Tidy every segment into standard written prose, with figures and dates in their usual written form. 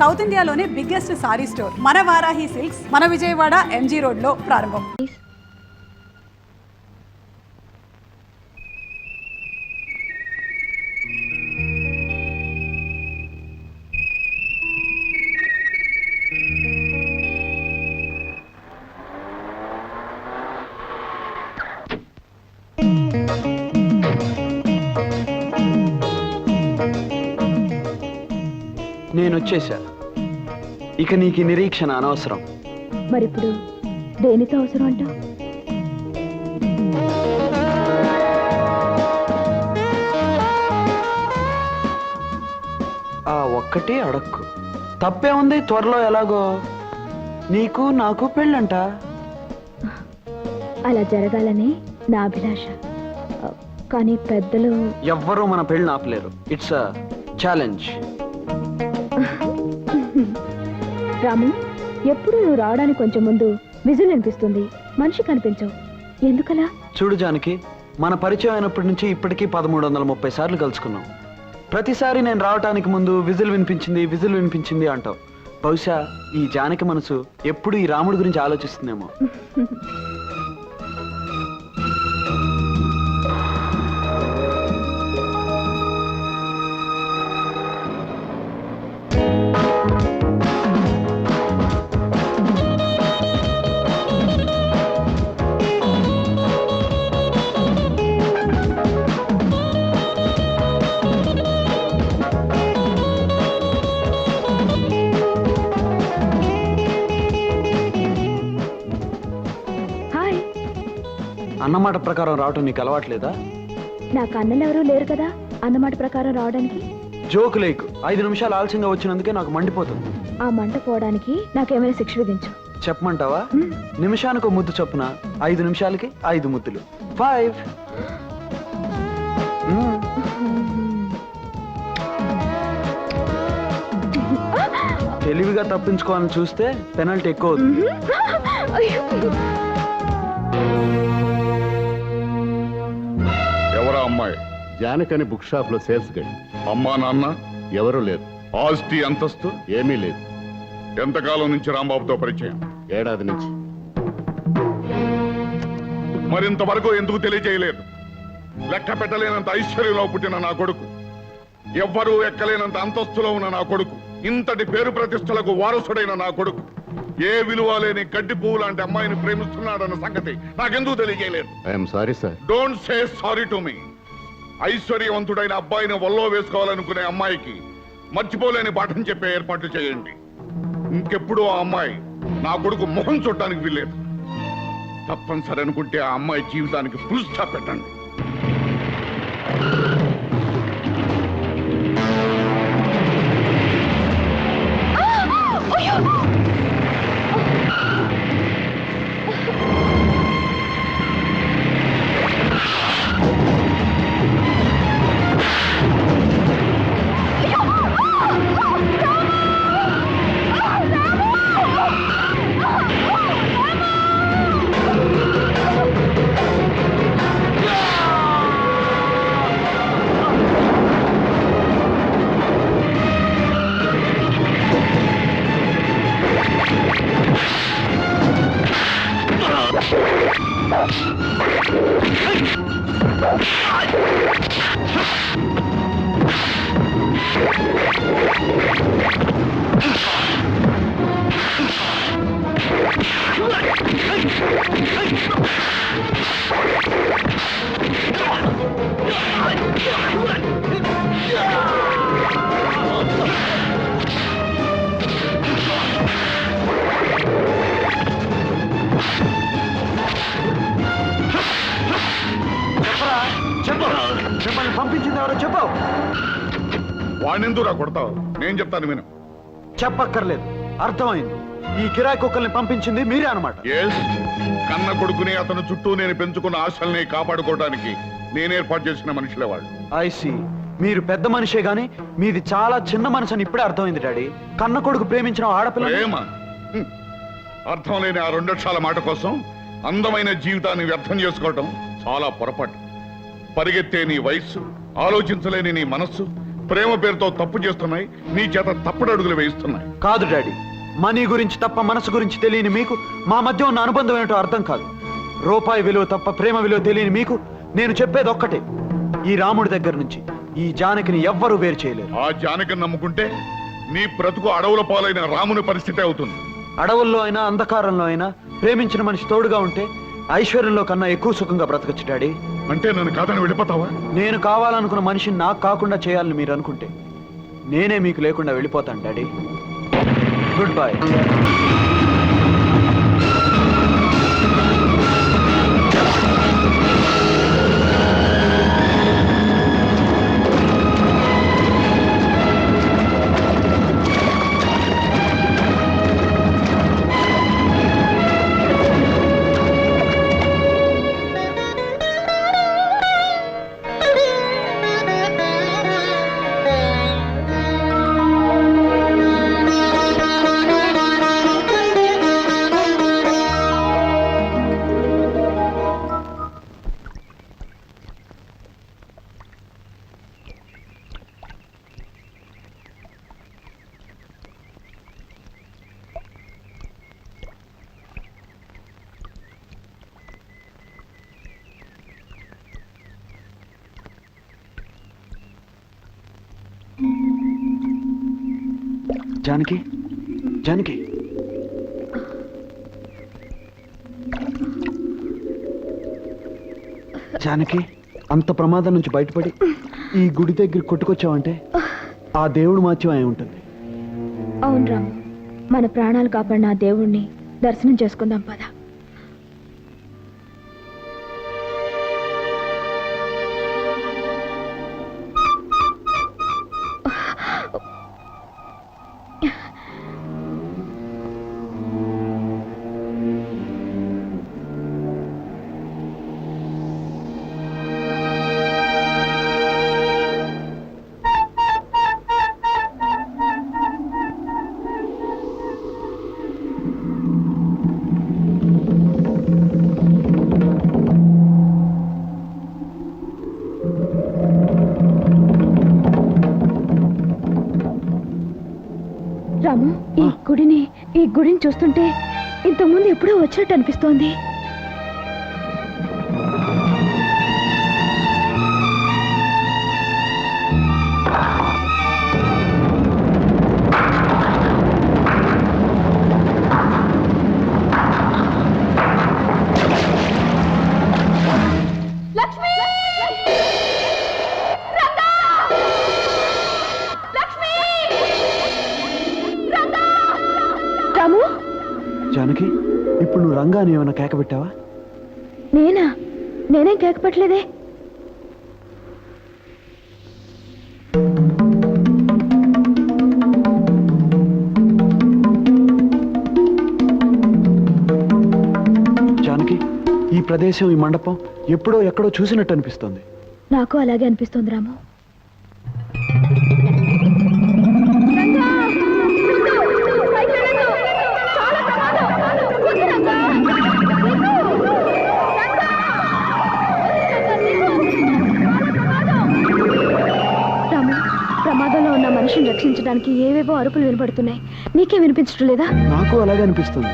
South ఇండియాలోనే biggest sorry store మన Varahi silks మన విజయవాడ ఎంజీ రోడ్ లో ప్రారంభం. నేను వచ్చేసా. ఇక నీకు నిరీక్షణ అనవసరం. మరిప్పుడు దేనితో అవసరం అంట? ఆ ఒక్కటే అడక్కు. తప్పే ఉంది. త్వరలో ఎలాగో నీకు నాకు పెళ్ళంట. అలా జరగాలని నా అభిలాష. కానీ పెద్దలు ఎవ్వరూ మన పెళ్ళి ఆపలేరు. It's a challenge. రాము, ఎప్పుడు నువ్వు రావడానికి కొంచెం ముందు విజిల్ అనిపిస్తుంది, మనిషి కనిపించవు. ఎందుకలా? చూడు జానకి, మన పరిచయం అయినప్పటి నుంచి ఇప్పటికీ 1330 సార్లు కలుసుకున్నాం. ప్రతిసారి నేను రావటానికి ముందు విజిల్ వినిపించింది అంటావు. బహుశా ఈ జానకి మనసు ఎప్పుడు ఈ రాముడి గురించి ఆలోచిస్తుందేమో. అన్నమాట ప్రకారం రావటం నీకు అలవాట్లేదా? నాకు అన్నలు ఎవరూ లేరు కదా అన్నమాట ప్రకారం రావడానికి. జోకు లేకు. 5 నిమిషాలు ఆలస్యంగా వచ్చినందుకే నాకు మండిపోతుంది. ఆ మంట పోవడానికి నాకేమైనా శిక్ష విధించు. చెప్పమంటావా? నిమిషానికి ముద్దు చొప్పున 5 నిమిషాలకి 5 ముద్దులు. 5. తెలివిగా తప్పించుకోవాలని చూస్తే పెనల్టీ ఎక్కువ అవుతుంది. ఎవరా అమ్మాయి? జానకని బుక్ షాప్ లో సేల్స్ గడి. అమ్మా నాన్న ఎవరూ లేరు. ఆస్తి అంతస్తు ఏమీ లేదు. ఎంతకాలం నుంచి రాంబాబుతో పరిచయం? ఏడాది నుంచి. మరింతవరకు ఎందుకు తెలియజేయలేదు? లెక్క పెట్టలేనంత ఐశ్వర్యంలో పుట్టిన నా కొడుకు, ఎవ్వరూ ఎక్కలేనంత అంతస్తులో ఉన్న నా కొడుకు, ఇంతటి పేరు ప్రతిష్టలకు వారసుడైన నా కొడుకు ఏ విలువ లేని గడ్డి పువ్వు లాంటి అమ్మాయిని ప్రేమిస్తున్నాడన్న సంగతి నాకెందుకు తెలియజేయలేదు? I'm sorry sir. Don't say sorry to me. ఐశ్వర్యవంతుడైన అబ్బాయిని వల్లో వేసుకోవాలనుకునే అమ్మాయికి మర్చిపోలేని పాఠం చెప్పే ఏర్పాట్లు చేయండి. ఇంకెప్పుడు ఆ అమ్మాయి నా కొడుకు ముఖం చూడటానికి వీల్లేదు. తప్పనిసరి అనుకుంటే ఆ అమ్మాయి జీవితానికి ఫుల్ స్టాప్ పెట్టండి. మిమ్మల్ని పంపించింది ఎవరో చెప్పు. వాణ్ణెందురా కొడతావు? నేను చెప్తాను విను. చెప్పక్కర్లేదు, అర్థమైంది. ఈ కిరాయి కుక్కల్ని పంపించింది మీరే అనమాట. కన్న కొడుకుని అతను చుట్టూ నేను పెంచుకున్న ఆశల్ని కాపాడుకోవడానికి నేను ఏర్పాటు చేసిన మనుషులే వాళ్ళు. ఐసి, మీరు పెద్ద మనిషే గాని మీది చాలా చిన్న మనసు అని ఇప్పుడే అర్థమైంది డాడీ. కన్న కొడుకు ప్రేమించిన ఆడపిల్ల ప్రేమ అర్థం లేని ఆ 2 అక్షరాల మాట కోసం అందమైన జీవితాన్ని వ్యర్థం చేసుకోవటం చాలా పొరపాటు. పరిగెత్తే నీ వయస్సు, ఆలోచించలేని నీ మనస్సు, ప్రేమ పేరుతో తప్పు చేస్తున్నాయి, నీ చేత తప్పుడు అడుగులు వేయిస్తున్నాయి. కాదు డాడీ, మనీ గురించి తప్ప మనసు గురించి తెలియని మీకు మా మధ్య ఉన్న అనుబంధం ఏంటో అర్థం కాదు. రూపాయి విలువ తప్ప ప్రేమ విలువ తెలియని మీకు నేను చెప్పేది ఒక్కటే, ఈ రాముడి దగ్గర నుంచి ఈ జానకిని ఎవ్వరూ వేరు చేయలేరు. ఆ జానకిని నమ్ముకుంటే నీ బ్రతుకు అడవుల పాలైన రాముని పరిస్థితి అవుతుంది. అడవుల్లో అయినా అంధకారంలో అయినా ప్రేమించిన మనిషి తోడుగా ఉంటే ఐశ్వర్యంలో కన్నా ఎక్కువ సుఖంగా బ్రతకచ్చు డాడీ. అంటే నన్ను కాదని వెళ్ళిపోతావా? నేను కావాలనుకున్న మనిషిని నాకు కాకుండా చేయాలని మీరు అనుకుంటే నేనే మీకు లేకుండా వెళ్ళిపోతాను daddy. Good bye. Janaki, Janaki, Janaki, అంత ప్రమాదం నుంచి బయటపడి ఈ గుడి దగ్గర కొట్టుకొచ్చావంటే ఆ దేవుడు మాత్యం అయి ఉంటుంది. అవును రాము, మన ప్రాణాలు కాపాడిన ఆ దేవుణ్ణి దర్శనం చేసుకుందాం పద. రాము, ఈ గుడిని చూస్తుంటే ఇంతకుముందు ఎప్పుడో వచ్చినట్టు అనిపిస్తోంది. జానకి, ఇప్పుడు నువ్వు రంగాని ఏమైనా కేక పెట్టావా? నేనేం కేక పెట్టలేదే. జానకి, ఈ ప్రదేశం, ఈ మండపం ఎప్పుడో ఎక్కడో చూసినట్టు అనిపిస్తోంది. నాకు అలాగే అనిపిస్తోంది రాము. ప్రమాదంలో ఉన్న మనిషిని రక్షించడానికి ఏవేవో అరుపులు వినపడుతున్నాయి. నీకే వినిపించడం లేదా? నాకు అలాగే అనిపిస్తుంది.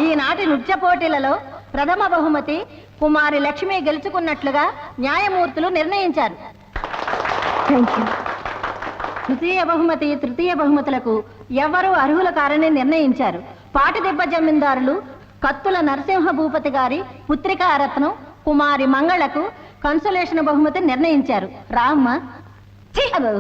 ఈనాటి నృత్య పోటీలలో ప్రథమ బహుమతి కుమారి లక్ష్మి గెలుచుకున్నట్లుగా న్యాయమూర్తులు నిర్ణయించారు. Thank you. తృతీయ బహుమతి తృతీయ బహుమతులకు ఎవరు అర్హుల కారని నిర్ణయించారు. పాటిదెబ్బ జమీందారులు కత్తుల నరసింహ భూపతి గారి పుత్రికా రత్నం కుమారి మంగళకు కన్సోలేషన్ బహుమతి నిర్ణయించారు. రామ్మ. ఛీ, అబ్బో.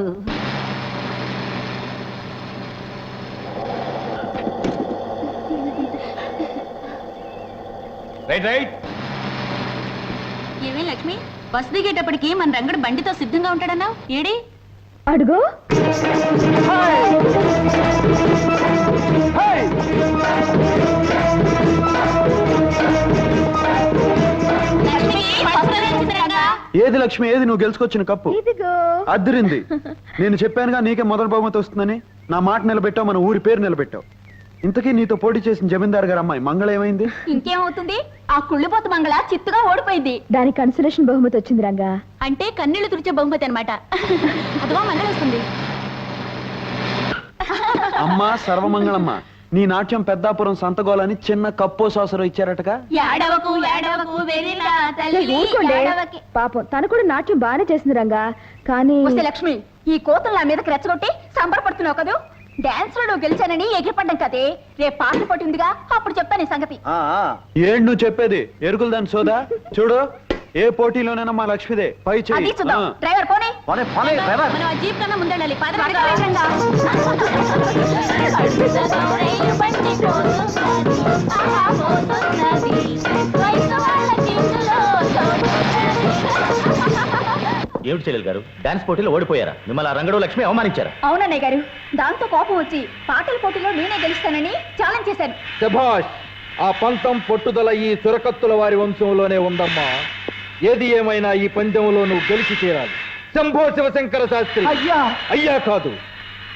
ఏమే లక్ష్మి, బస్ దిగేటప్పటికి మన రంగడు బండితో సిద్ధంగా ఉంటాడన్నావు, ఏడి? అడుగు. ఏది లక్ష్మి, ఏది నువ్వు గెలుచుకొచ్చిన కప్పు? ఇదిగో. అద్దరింది. నేను చెప్పానుగా నీకే మొదటి బహుమతి వస్తుందని. నా మాట నిలబెట్టావు, మన ఊరి పేరు నిలబెట్టావు. ఇంతకీ నీతో పోటీ చేసిన జమీందార్ గారు అమ్మాయి మంగళ ఏమైంది? ఇంకేమవుతుంది, ఆ కుళ్ళిపోత మంగళ చిత్తుగా ఓడిపోయింది. దానికి కన్సలేషన్ బహుమతి వచ్చింది రంగా. అంటే కన్నీళ్లు తుడిచే బహుమతి అనమాట. అదిగో మంగళ వస్తుంది. అమ్మా సర్వమంగళమ్మ, నీ నాట్యం పెద్దాపురం సంతగోలని చిన్న కప్పో సాసరో ఇచ్చారటగా. ఏడవకు ఏడవకు వెరిలా తల్లి, ఊరుకోండి. ఏడవకి. పాపం తను కూడా నాట్యం బాగానే చేసింది రంగా. కానీ వస్తే లక్ష్మి, ఈ కోతలు నా మీదకి రెచ్చగొట్టి సంబరపడుతున్నావు కదూ. డాన్స్ లో నువ్వు గెలిచానని ఎగిరిపడ్డం కదే. రేపు పాటలు పోటీ ఉందిగా, అప్పుడు చెప్తాను ఈ సంగతి. ఏంటి నువ్వు చెప్పేది? ఎరుకులు దాని సోదా. చూడు, ఏ పోటీలోనైనా మా లక్ష్మిదే పై అది చెయ్యి. చూద్దాం. డ్రైవర్ పోనీ. మనం ఆ జీప్ కన్నా ముందెళ్ళాలి. పద, పద, త్వరగా పద. రంగా. రైలు బండి పోతున్నది, ఆహా పోతున్నది, వయసు వాళ్ళ చిందులో ఏమిటి చెల్లెలు గారు, డాన్స్ పోటీలో ఓడిపోయారా? మిమ్మల్ని ఆ రంగడు లక్ష్మి అవమానించారా? అవునన్నయ్య గారు, దాంతో కోపం వచ్చి పాటల పోటీలో నేనే గెలుస్తానని ఛాలెంజ్ చేశాను. శభాష్! ఆ పంతం పట్టుదల ఈ చురకత్తుల వారి వంశంలోనే ఉందమ్మా. ఏది ఏమైనా ఈ పందెంలో నువ్వు గెలిచి తీరాలి. శంభో శివశంకర శాస్త్రి. అయ్యా కాదు,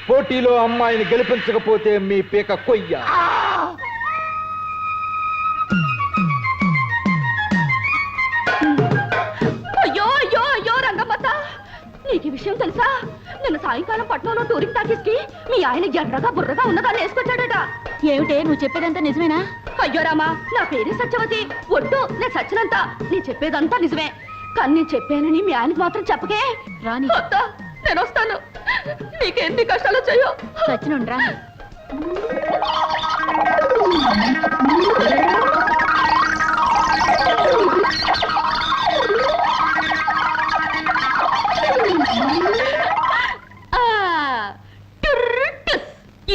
పోటీలో అమ్మాయిని గెలిపించకపోతే మీ పీక కొయ్య. అయ్యో అయ్యో అయ్యో రంగమ్మత, నీకు ఈ విషయం తెలుసా? నిన్న సాయంకాలం పట్నంలో టూరింగ్ టాకీస్ కి మీ ఆయన ఎర్రగా బుర్రగా ఉన్నదాన్ని వేసుకొచ్చాడట. ఏమిటే, నువ్వు చెప్పేదంతా నిజమేనా? అయ్యో రామా, నా పేరే సత్యవతి. ఒట్టు, నేను సచ్చినంత. నేను చెప్పేదంతా నిజమే. కానీ నేను చెప్పానని మీ ఆయనకు మాత్రం చెప్పకే. రాని నేను వస్తాను. నీకెన్ని కష్టాలు వచ్చాయో. సచ్చినుండ్రా.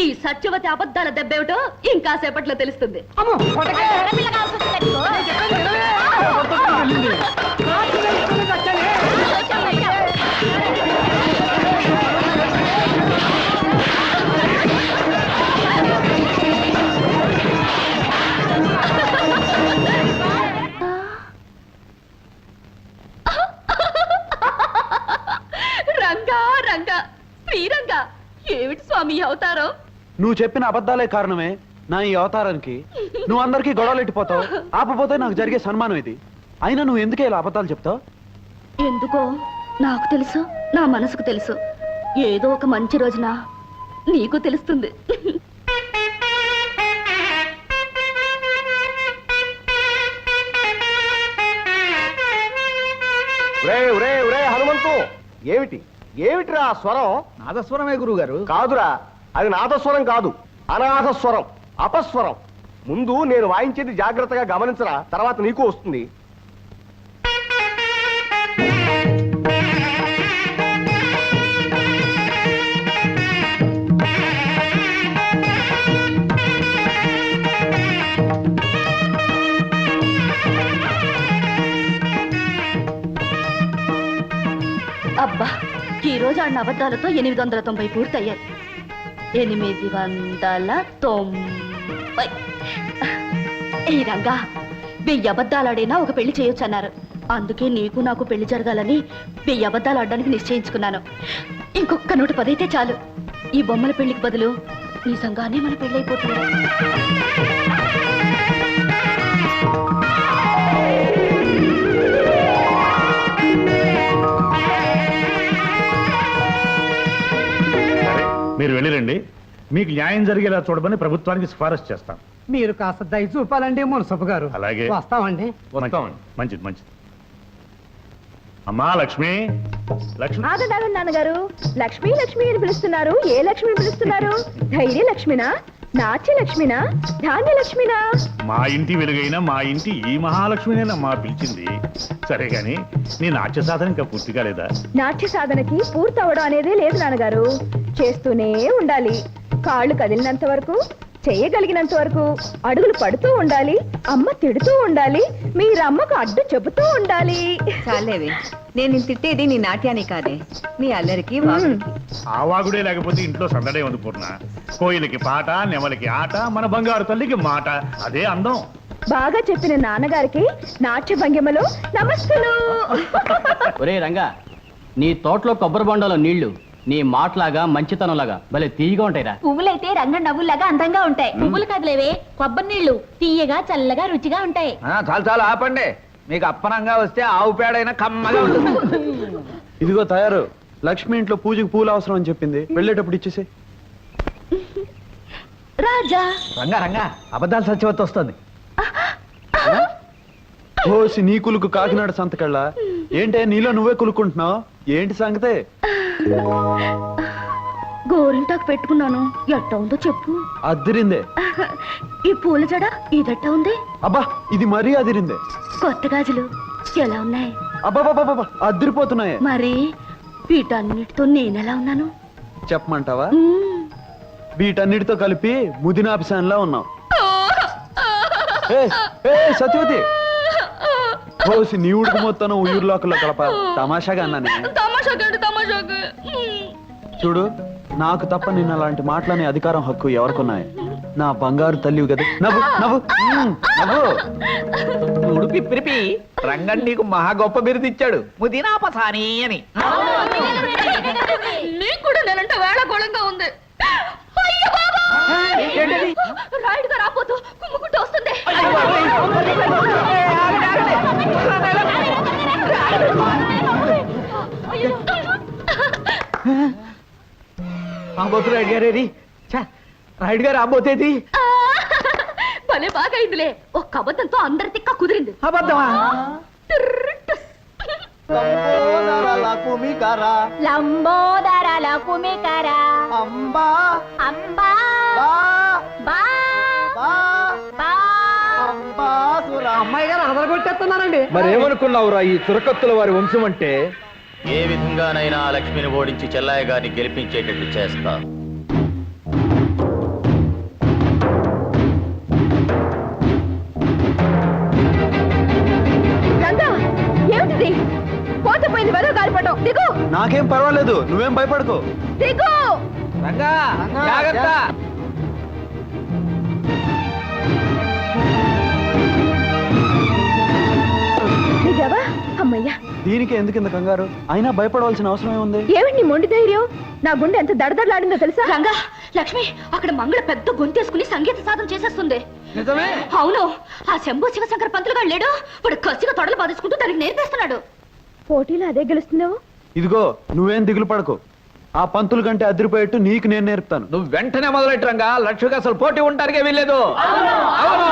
ఈ సత్యవతి అబద్ధాల దెబ్బేమిటో ఇంకా సేపట్లో తెలుస్తుంది. రంగా రంగా శ్రీరంగా, ఏమిటి స్వామి అవతారం? నువ్వు చెప్పిన అబద్ధాలే కారణమే నా ఈ అవతారానికి. నువ్వు అందరికీ గొడవలు ఎట్టిపోతావు, ఆపపోతే నాకు జరిగే సన్మానం ఇది. అయినా నువ్వు ఎందుకే ఇలా అబద్ధాలు చెప్తావు? ఎందుకో నాకు తెలుసు, నా మనసుకు తెలుసు. ఏదో ఒక మంచి రోజున నీకు తెలుస్తుంది. హనుమంతు, ఏమిటిరా ఆ స్వరం? నాదస్వరమే గురువు గారు. కాదురా, అది నాదస్వరం కాదు, అనాథస్వరం, అపస్వరం. ముందు నేను వాయించేది జాగ్రత్తగా గమనించరా, తర్వాత నీకు వస్తుంది. అబ్బా, ఈ రోజు ఆడిన అబద్ధాలతో 890 పూర్తయ్యాయి. 890. ఈ రంగా, 1000 అబద్ధాలాడైనా ఒక పెళ్లి చేయొచ్చన్నారు. అందుకే నీకు నాకు పెళ్లి జరగాలని 1000 అబద్ధాలు ఆడడానికి నిశ్చయించుకున్నాను. ఇంకొక 110 అయితే చాలు. ఈ బొమ్మల పెళ్లికి బదులు నిజంగానే మన పెళ్లి అయిపోతుంది. మీరు వెళ్ళిరండి, మీకు న్యాయం జరిగేలా చూడమని ప్రభుత్వానికి సిఫారసు చేస్తాం. మీరు కాస్త దయ చూపాలండి మున్సబు గారు. అలాగే. వస్తామండి. మంచిది మంచిది. అమ్మా లక్ష్మి, లక్ష్మి ఆగండి నాన్నగారు. లక్ష్మి లక్ష్మి అని పిలుస్తున్నారు. ఏ లక్ష్మిని పిలుస్తున్నారు? ధైర్య లక్ష్మినా, నాట్య లక్ష్మినా, ధాన్య లక్ష్మినా? మా ఇంటి వెలుగైన మా ఇంటి ఈ మహాలక్ష్మినేనమ్మా పిలిచింది. సరే గాని నీ నాట్య సాధన ఇంకా పూర్తి కాలేదా? నాట్య సాధనకి పూర్తవడం అనేదే లేదు నాన్నగారు. చేస్తూనే ఉండాలి. కాళ్ళు కదిలినంత వరకు, చేయగలిగినంత వరకు అడుగులు పడుతూ ఉండాలి. అమ్మ తిడుతూ ఉండాలి. మీరమ్మకు అడ్డు చెబుతూ ఉండాలి. చాలేవే, నేను తిట్టేది నీ నాట్యాన్ని కాదే, నీ అల్లరికి వాగుడికి. ఆ వాగుడే లేకపోతే ఇంట్లో సందడే ఉంది పూర్ణ. కోయిలకి పాట, నెమలికి ఆట, మన బంగారు తల్లికి మాట. అదే అందం. బాగా చెప్పిన నాన్నగారికి నాట్య భంగిమలో నమస్సులు. ఒరే రంగా, నీ తోటలో కొబ్బరి బొండలో నీళ్లు నీ మాటలాగా మంచితనంలాగా భలే తీయగా ఉంటాయిరా. పువ్వులైతే రంగ నవ్వులాగా అందంగా ఉంటాయి. పువ్వులు కదిలేవే, కొబ్బరి నీళ్లు తీయగా చల్లగా రుచిగా ఉంటాయి. చాలు చాలు ఆపండి. మీకు అప్పనంగా వస్తే ఆవు పేడైనా కమ్మగా ఉంటుంది. ఇదిగో తయారు. లక్ష్మి ఇంట్లో పూజకి పూలు అవసరం అని చెప్పింది. వెళ్ళేటప్పుడు ఇచ్చేసి. రాజా రంగా రంగా అబద్ధాలు సత్యవతి వస్తుంది. ఓసి నీ కులుకు కాకినాడ సంతకళ్ళ. ఏంటే నీలో నువ్వే కులుకుంటున్నావు? ఏంటి సంగతే? గోరింటాకు పెట్టుకున్నాను. ఎట్ట ఉందో చెప్పు. అదిరిందే. ఈ పూల జడ ఇదట్ట ఉంది. అబ్బా ఇది మరీ అదిరిందే. కొత్త గాజులు ఎలా ఉన్నాయి? అబ్బాబాబా అదిరిపోతున్నాయే. మరి వీటన్నిటితో నేనెలా ఉన్నాను చెప్పమంటావా? వీటన్నిటితో కలిపి ముదినాపిసాన్లా ఉన్నావు. సత్యవతి ఓసి నీ ఉడుకు మొత్తం ఊర్లోకల్లో కలప. తమాషాగా అన్నానే. చూడు, నాకు తప్ప నిన్న అలాంటి మాటలనే అధికారం హక్కు ఎవరికున్నాయి? నా బంగారు తల్లివి కదా. నవ్వు నవ్వు నవ్వు. చూడు పిప్పిరిపి, రంగన్ నీకు మహా గొప్ప బిరుదు ఇచ్చాడు, ముదినాపసాని అని. నీకు కూడా నేనంటే వేళకోళంగా ఉంది. రాయుడుగా రాపోతూ కుమ్ముకుంటూ వస్తుంది. రాయుడు గారేది? రాయుడు గారు రాబోతేది భలే బాగా అయిందిలే. ఒక్క అబద్ధంతో అందరి తిక్క కుదిరింది. అబద్ధమా? లంబోదర కుమికర అంబా అంబా బా అమ్మాయి గారు అదరగొట్టేస్తున్నారండి. మరేమనుకున్నావురా ఈ చురకత్తుల వారి వంశం అంటే? ఏ విధంగానైనా ఆ లక్ష్మిని ఓడించి చెల్లాయి గారిని గెలిపించేటట్టు చేస్తా. రంగా, ఏమిటిది? పోతపోయింది వెదవ గాలిపటం. దిగు. నాకేం పర్వాలేదు, నువ్వేం భయపడకు. దిగు. రంగా జాగ్రత్త. దిగావా? అమ్మయ్యా. దీనికి ఎందుకు ఇంత కంగారు? అయినా భయపడవలసిన అవసరం ఏముంది? ఏమిటి నీ మొండి ధైర్యం? నా గుండె ఎంత దడదడలాడిందో తెలుసా? రంగా, లక్ష్మి అక్కడ మంగళ పెద్ద గొంతేసుకుని సంగీత సాధన చేసేస్తుంది. నిజమే? అవును. ఆ శంభు శివశంకర పంతులు గారు లేడు, వాడు కసిగా తొడలు బాధేసుకుంటూ దానికి నేర్పేస్తున్నాడు. పోటీలో అదే గెలుస్తున్నావు. ఇదిగో నువ్వేం దిగులు పడకు. ఆ పంతులు కంటే అదిరిపోయేట్టు నీకు నేను నేర్పుతాను. నువ్వు వెంటనే మొదలెట్టు రంగా. లక్ష్మికి అసలు పోటీ ఉంటానికే వీల్లేదు. అవును.